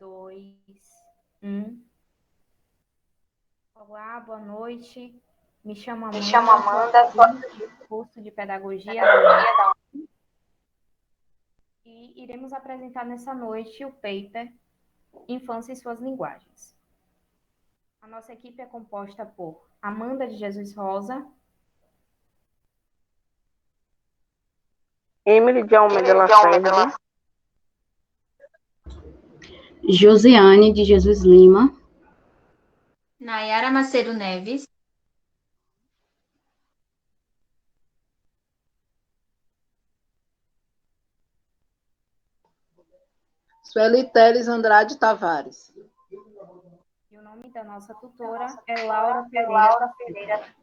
2, 1. Olá, boa noite. Me chamo Amanda, sou do curso de Pedagogia da UNE e iremos apresentar nessa noite o paper Infância e suas linguagens. A nossa equipe é composta por Amanda de Jesus Rosa, Emily de Almeida Lacerda, Josiane de Jesus Lima, Nayara Macedo Neves, Sueli Teles Andrade Tavares. e o nome da nossa tutora é Laura Pereira.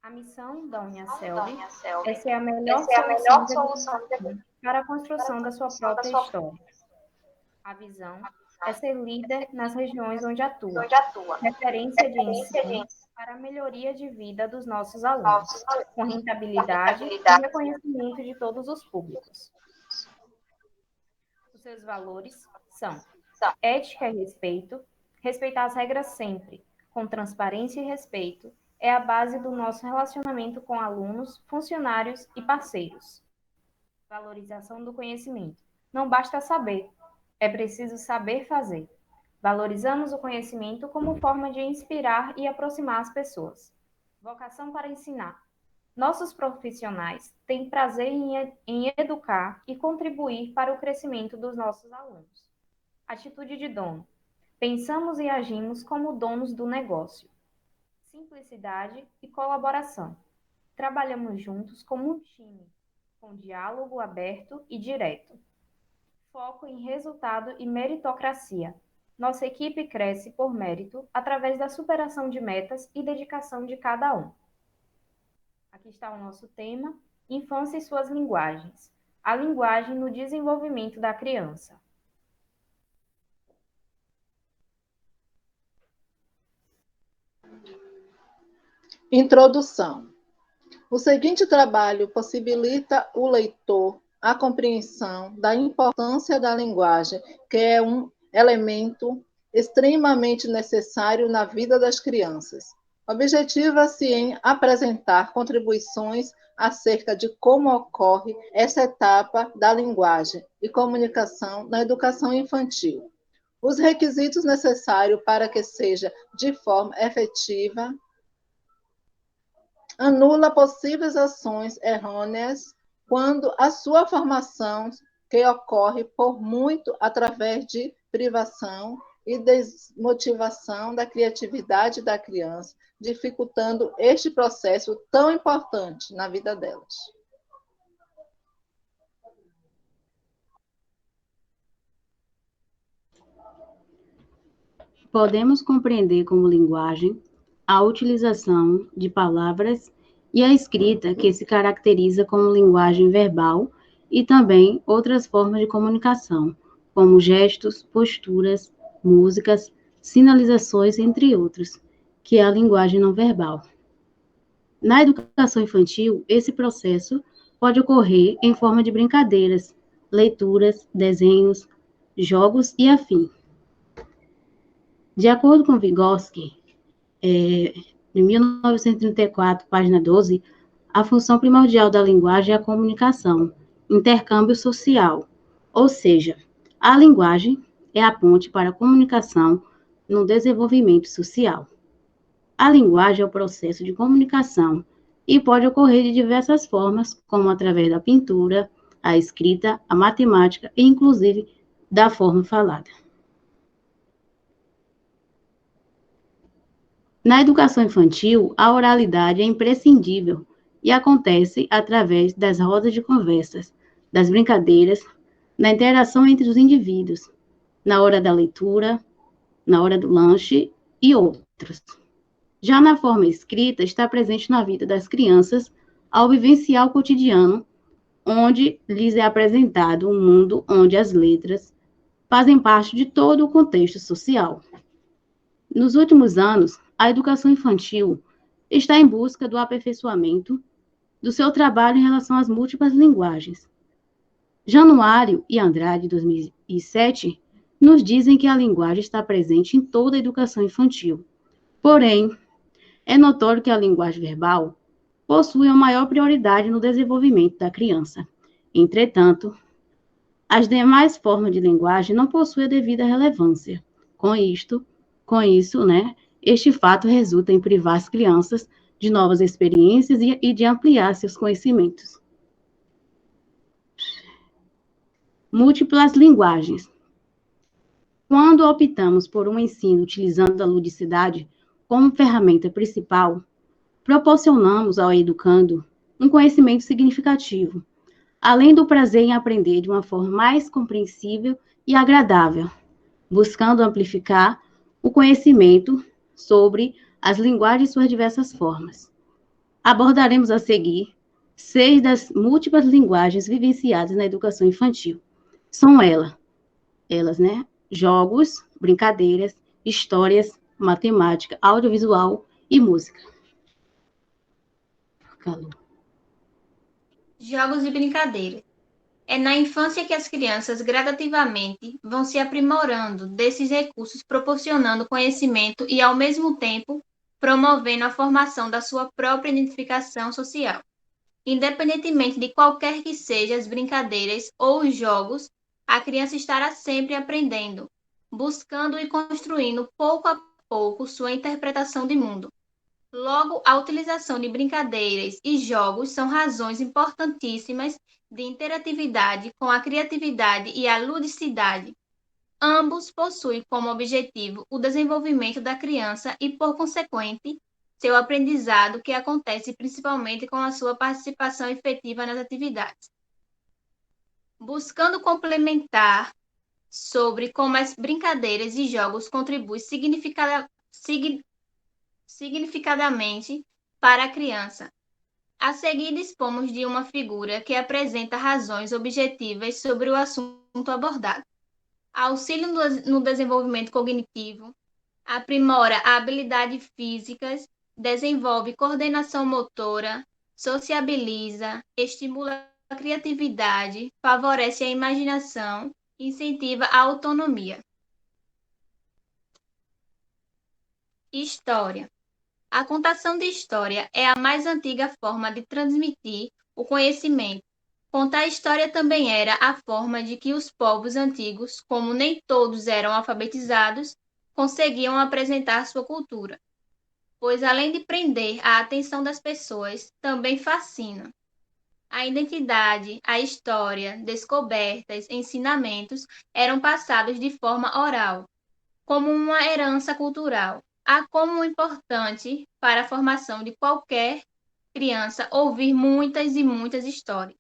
A missão da Uniaselv é ser a melhor solução para a construção da sua própria história. A visão é ser líder nas regiões onde atua, referência de ensino para a melhoria de vida dos nossos alunos, com rentabilidade e reconhecimento de todos os públicos. Os seus valores são ética e respeito, respeitar as regras sempre, com transparência e respeito, é a base do nosso relacionamento com alunos, funcionários e parceiros. Valorização do conhecimento. Não basta saber, é preciso saber fazer. Valorizamos o conhecimento como forma de inspirar e aproximar as pessoas. Vocação para ensinar. Nossos profissionais têm prazer em educar e contribuir para o crescimento dos nossos alunos. Atitude de dono. Pensamos e agimos como donos do negócio. Simplicidade e colaboração. Trabalhamos juntos como um time, com diálogo aberto e direto. Foco em resultado e meritocracia. Nossa equipe cresce por mérito através da superação de metas e dedicação de cada um. Aqui está o nosso tema, Infância e suas linguagens. A linguagem no desenvolvimento da criança. Introdução. O seguinte trabalho possibilita o leitor a compreensão da importância da linguagem, que é um elemento extremamente necessário na vida das crianças. Objetiva-se em apresentar contribuições acerca de como ocorre essa etapa da linguagem e comunicação na educação infantil. Os requisitos necessários para que seja de forma efetiva, anula possíveis ações errôneas quando a sua formação, que ocorre por muito através de privação e desmotivação da criatividade da criança, dificultando este processo tão importante na vida delas. podemos compreender como linguagem a utilização de palavras e a escrita que se caracteriza como linguagem verbal e também outras formas de comunicação, como gestos, posturas, músicas, sinalizações, entre outros, que é a linguagem não verbal. Na educação infantil, esse processo pode ocorrer em forma de brincadeiras, leituras, desenhos, jogos e afim. De acordo com Vygotsky, em 1934, página 12, a função primordial da linguagem é a comunicação, intercâmbio social, ou seja, a linguagem é a ponte para a comunicação no desenvolvimento social. A linguagem é o processo de comunicação e pode ocorrer de diversas formas, como através da pintura, a escrita, a matemática e, inclusive, da forma falada. Na educação infantil, a oralidade é imprescindível e acontece através das rodas de conversas, das brincadeiras, na interação entre os indivíduos, na hora da leitura, na hora do lanche e outros. Já na forma escrita, está presente na vida das crianças ao vivenciar o cotidiano, onde lhes é apresentado um mundo onde as letras fazem parte de todo o contexto social. Nos últimos anos, a educação infantil está em busca do aperfeiçoamento do seu trabalho em relação às múltiplas linguagens, Januário e Andrade, 2007, nos dizem que a linguagem está presente em toda a educação infantil. Porém, é notório que a linguagem verbal possui a maior prioridade no desenvolvimento da criança. Entretanto, as demais formas de linguagem não possuem a devida relevância. Com isso, este fato resulta em privar as crianças de novas experiências e de ampliar seus conhecimentos. Múltiplas linguagens. Quando optamos por um ensino utilizando a ludicidade como ferramenta principal, proporcionamos ao educando um conhecimento significativo, além do prazer em aprender de uma forma mais compreensível e agradável, buscando amplificar o conhecimento sobre as linguagens e suas diversas formas. Abordaremos a seguir 6 das múltiplas linguagens vivenciadas na educação infantil. São elas, jogos, brincadeiras, histórias, matemática, audiovisual e música. Calor. Jogos e brincadeiras. É na infância que as crianças gradativamente vão se aprimorando desses recursos, proporcionando conhecimento e, ao mesmo tempo, promovendo a formação da sua própria identificação social. Independentemente de qualquer que sejam as brincadeiras ou os jogos, a criança estará sempre aprendendo, buscando e construindo pouco a pouco sua interpretação de mundo. Logo, a utilização de brincadeiras e jogos são razões importantíssimas de interatividade com a criatividade e a ludicidade. Ambos possuem como objetivo o desenvolvimento da criança e, por consequente, seu aprendizado, que acontece principalmente com a sua participação efetiva nas atividades. Buscando complementar sobre como as brincadeiras e jogos contribuem significadamente para a criança. A seguir, dispomos de uma figura que apresenta razões objetivas sobre o assunto abordado. Auxílio no desenvolvimento cognitivo, aprimora habilidades físicas, desenvolve coordenação motora, sociabiliza, estimula a criatividade, favorece a imaginação, incentiva a autonomia. História. A contação de história é a mais antiga forma de transmitir o conhecimento. Contar história também era a forma de que os povos antigos, como nem todos eram alfabetizados, conseguiam apresentar sua cultura, pois além de prender a atenção das pessoas, também fascina. A identidade, a história, descobertas, ensinamentos eram passados de forma oral, como uma herança cultural. Há como importante para a formação de qualquer criança ouvir muitas e muitas histórias.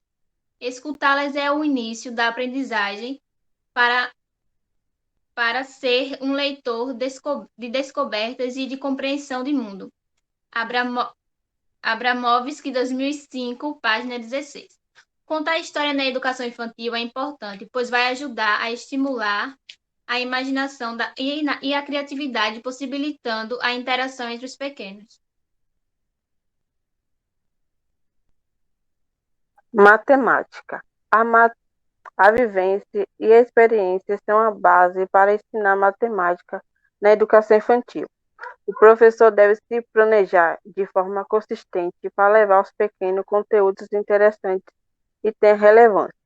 Escutá-las é o início da aprendizagem para ser um leitor de descobertas e de compreensão de mundo. Abramovski, 2005, página 16. Contar a história na educação infantil é importante, pois vai ajudar a estimular a imaginação e a criatividade, possibilitando a interação entre os pequenos. Matemática. A vivência e a experiência são a base para ensinar matemática na educação infantil. O professor deve se planejar de forma consistente para levar aos pequenos conteúdos interessantes e ter relevância.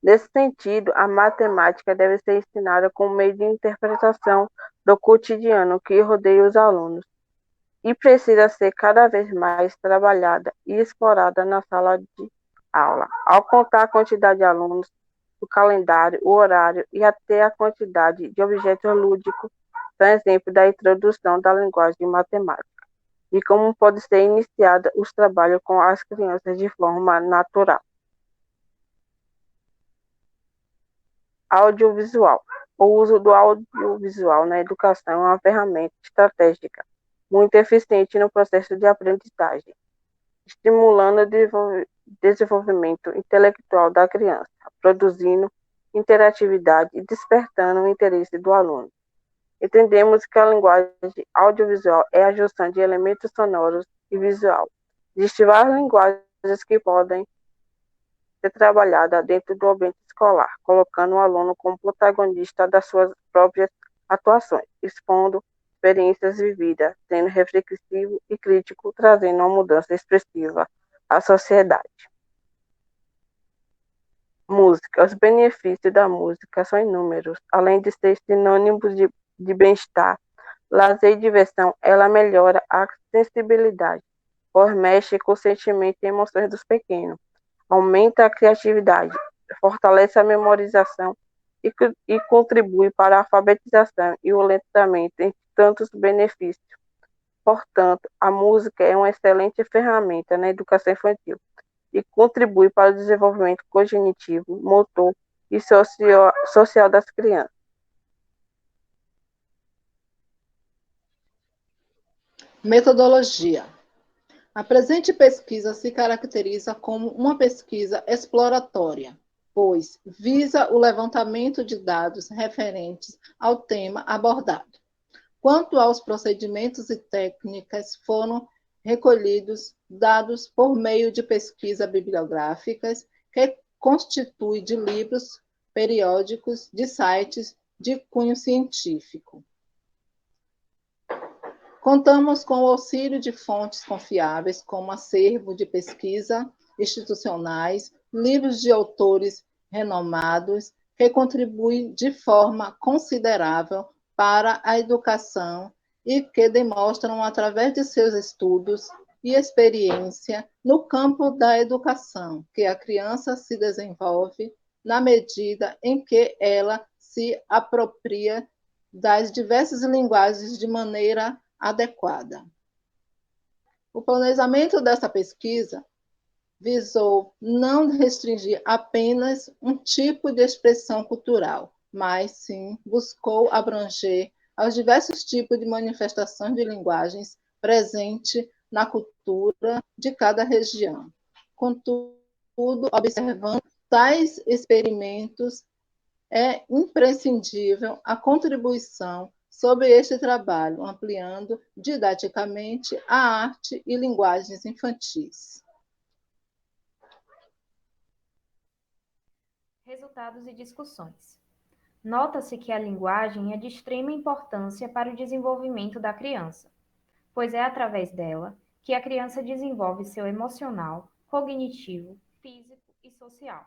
Nesse sentido, a matemática deve ser ensinada como meio de interpretação do cotidiano que rodeia os alunos e precisa ser cada vez mais trabalhada e explorada na sala de aula. Ao contar a quantidade de alunos, o calendário, o horário e até a quantidade de objetos lúdicos, são exemplo da introdução da linguagem de matemática e como pode ser iniciada os trabalhos com as crianças de forma natural. Audiovisual. O uso do audiovisual na educação é uma ferramenta estratégica muito eficiente no processo de aprendizagem, estimulando o desenvolvimento intelectual da criança, produzindo interatividade e despertando o interesse do aluno. Entendemos que a linguagem audiovisual é a junção de elementos sonoros e visual. Existem várias linguagens que podem ser trabalhada dentro do ambiente escolar, colocando o aluno como protagonista das suas próprias atuações, expondo experiências vividas, sendo reflexivo e crítico, trazendo uma mudança expressiva à sociedade. Música. Os benefícios da música são inúmeros. Além de ser sinônimo de bem-estar, lazer e diversão, ela melhora a sensibilidade, pois mexe com o sentimento e emoções dos pequenos, aumenta a criatividade, fortalece a memorização e contribui para a alfabetização e o letramento, entre tantos benefícios. Portanto, a música é uma excelente ferramenta na educação infantil e contribui para o desenvolvimento cognitivo, motor e social das crianças. Metodologia. A presente pesquisa se caracteriza como uma pesquisa exploratória, pois visa o levantamento de dados referentes ao tema abordado. Quanto aos procedimentos e técnicas, foram recolhidos dados por meio de pesquisas bibliográficas, que constitui de livros, periódicos, de sites de cunho científico. Contamos com o auxílio de fontes confiáveis, como acervo de pesquisa institucionais, livros de autores renomados, que contribuem de forma considerável para a educação e que demonstram, através de seus estudos e experiência no campo da educação, que a criança se desenvolve na medida em que ela se apropria das diversas linguagens de maneira adequada. O planejamento dessa pesquisa visou não restringir apenas um tipo de expressão cultural, mas sim buscou abranger aos diversos tipos de manifestações de linguagens presentes na cultura de cada região. Contudo, observando tais experimentos, é imprescindível a contribuição sobre este trabalho, ampliando didaticamente a arte e linguagens infantis. Resultados e discussões. Nota-se que a linguagem é de extrema importância para o desenvolvimento da criança, pois é através dela que a criança desenvolve seu emocional, cognitivo, físico e social,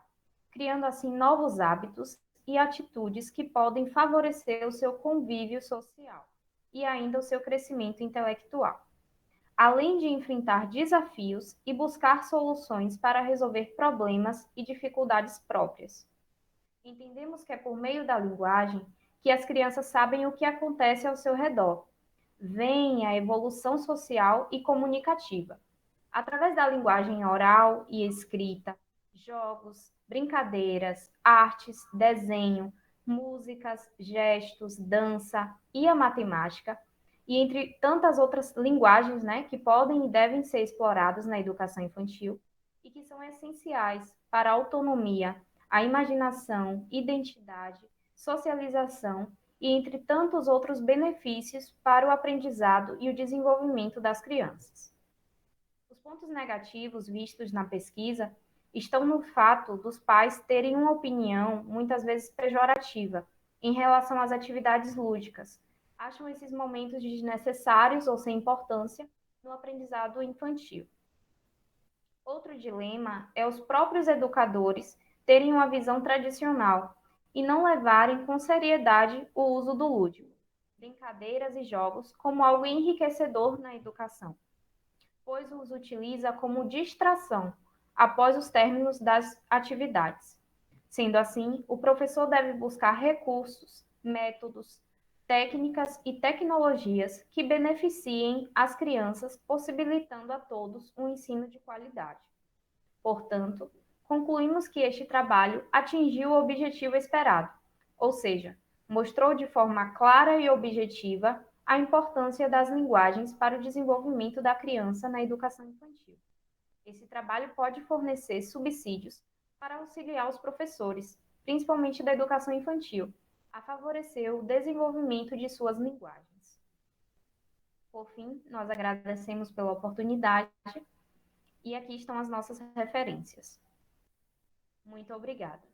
criando assim novos hábitos e atitudes que podem favorecer o seu convívio social e ainda o seu crescimento intelectual, além de enfrentar desafios e buscar soluções para resolver problemas e dificuldades próprias. Entendemos que é por meio da linguagem que as crianças sabem o que acontece ao seu redor, veem a evolução social e comunicativa. Através da linguagem oral e escrita, jogos, brincadeiras, artes, desenho, músicas, gestos, dança e a matemática, e entre tantas outras linguagens, né, que podem e devem ser exploradas na educação infantil e que são essenciais para a autonomia, a imaginação, identidade, socialização e entre tantos outros benefícios para o aprendizado e o desenvolvimento das crianças. Os pontos negativos vistos na pesquisa estão no fato dos pais terem uma opinião, muitas vezes pejorativa, em relação às atividades lúdicas. Acham esses momentos desnecessários ou sem importância no aprendizado infantil. Outro dilema é os próprios educadores terem uma visão tradicional e não levarem com seriedade o uso do lúdico, brincadeiras e jogos como algo enriquecedor na educação, pois os utiliza como distração após os términos das atividades. Sendo assim, o professor deve buscar recursos, métodos, técnicas e tecnologias que beneficiem as crianças, possibilitando a todos um ensino de qualidade. Portanto, concluímos que este trabalho atingiu o objetivo esperado, ou seja, mostrou de forma clara e objetiva a importância das linguagens para o desenvolvimento da criança na educação infantil. Esse trabalho pode fornecer subsídios para auxiliar os professores, principalmente da educação infantil, a favorecer o desenvolvimento de suas linguagens. Por fim, nós agradecemos pela oportunidade e aqui estão as nossas referências. Muito obrigada.